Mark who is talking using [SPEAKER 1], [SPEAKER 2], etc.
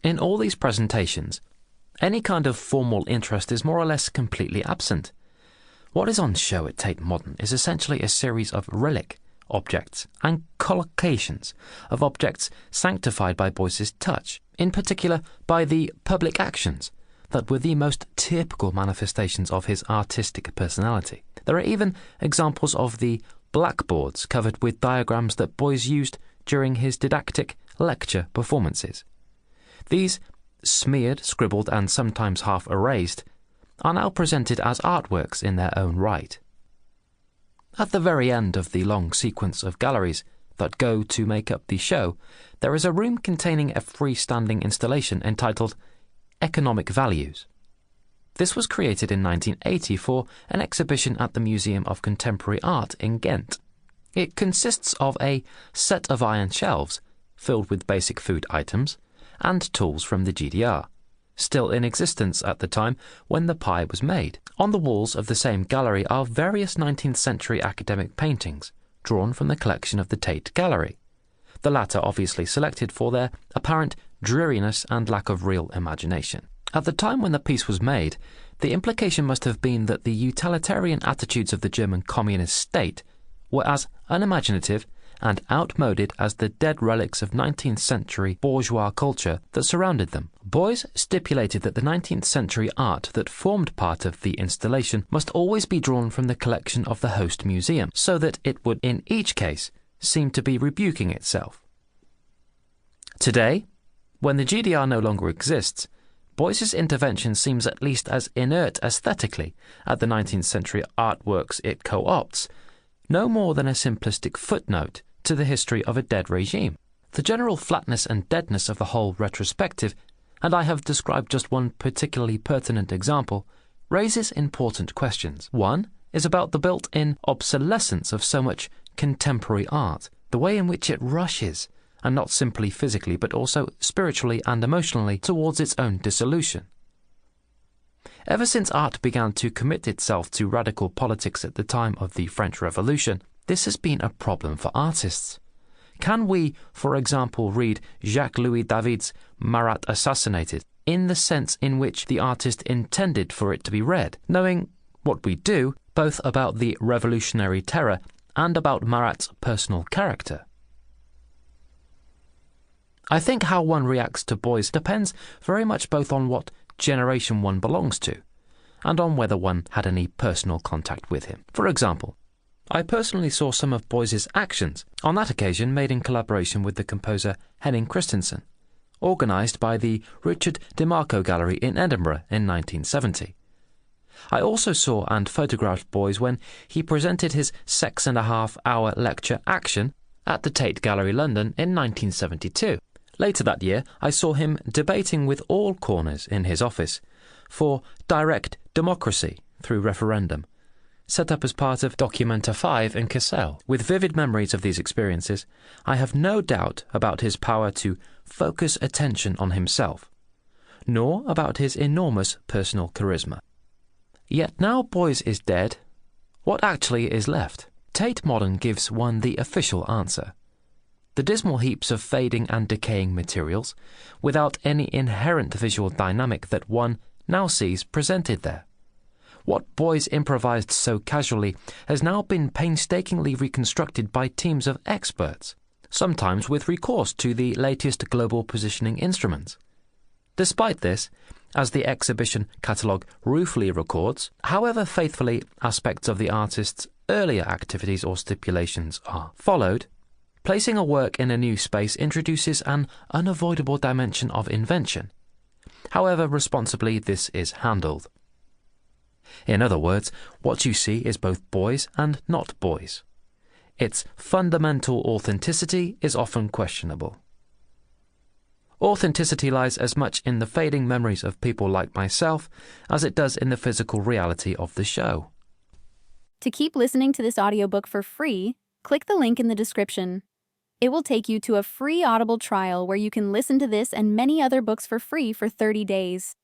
[SPEAKER 1] In all these presentations, any kind of formal interest is more or less completely absent. What is on show at Tate Modern is essentially a series of relic objects and collocations of objects sanctified by Beuys's touch, in particular by the public actions that were the most typical manifestations of his artistic personality. There are even examples of the blackboards covered with diagrams that Beuys used during his didactic lecture performances. These, smeared, scribbled, and sometimes half erased, are now presented as artworks in their own right. At the very end of the long sequence of galleries that go to make up the show, there is a room containing a freestanding installation entitled Economic Values. This was created in 1980 for an exhibition at the Museum of Contemporary Art in Ghent. It consists of a set of iron shelves filled with basic food items and tools from the GDR, still in existence at the time when the pie was made. On the walls of the same gallery are various 19th century academic paintings drawn from the collection of the Tate Gallery, the latter obviously selected for their apparent dreariness and lack of real imagination. At the time when the piece was made, the implication must have been that the utilitarian attitudes of the German communist state were as unimaginative and outmoded as the dead relics of 19th century bourgeois culture that surrounded them. Beuys stipulated that the 19th century art that formed part of the installation must always be drawn from the collection of the host museum, so that it would in each case seem to be rebuking itself. Today, when the GDR no longer exists, Beuys's intervention seems at least as inert aesthetically at the 19th century artworks it co-opts, no more than a simplistic footnote to the history of a dead regime. The general flatness and deadness of the whole retrospective, and I have described just one particularly pertinent example, raises important questions. One is about the built-in obsolescence of so much contemporary art, the way in which it rushes, and not simply physically but also spiritually and emotionally, towards its own dissolution. Ever since art began to commit itself to radical politics at the time of the French Revolution, this has been a problem for artists. Can we, for example, read Jacques-Louis David's Marat Assassinated in the sense in which the artist intended for it to be read, knowing what we do, both about the revolutionary terror and about Marat's personal character? I think how one reacts to Beuys depends very much both on what generation one belongs to, and on whether one had any personal contact with him. For example, I personally saw some of Beuys's actions, on that occasion made in collaboration with the composer Henning Christensen, organised by the Richard DeMarco Gallery in Edinburgh in 1970. I also saw and photographed Beuys when he presented his 6.5-hour lecture Action at the Tate Gallery London in 1972. Later that year, I saw him debating with all corners in his office for direct democracy through referendum, set up as part of Documenta 5 in Cassel. With vivid memories of these experiences, I have no doubt about his power to focus attention on himself, nor about his enormous personal charisma. Yet now Beuys is dead, what actually is left? Tate Modern gives one the official answer. The dismal heaps of fading and decaying materials, without any inherent visual dynamic that one now sees presented there. What Beuys improvised so casually has now been painstakingly reconstructed by teams of experts, sometimes with recourse to the latest global positioning instruments. Despite this, as the exhibition catalogue ruefully records, however faithfully aspects of the artist's earlier activities or stipulations are followed, placing a work in a new space introduces an unavoidable dimension of invention, however responsibly this is handled. In other words, what you see is both Beuys and not Beuys. Its fundamental authenticity is often questionable. Authenticity lies as much in the fading memories of people like myself as it does in the physical reality of the show.
[SPEAKER 2] To keep listening to this audiobook for free, click the link in the description. It will take you to a free Audible trial where you can listen to this and many other books for free for 30 days.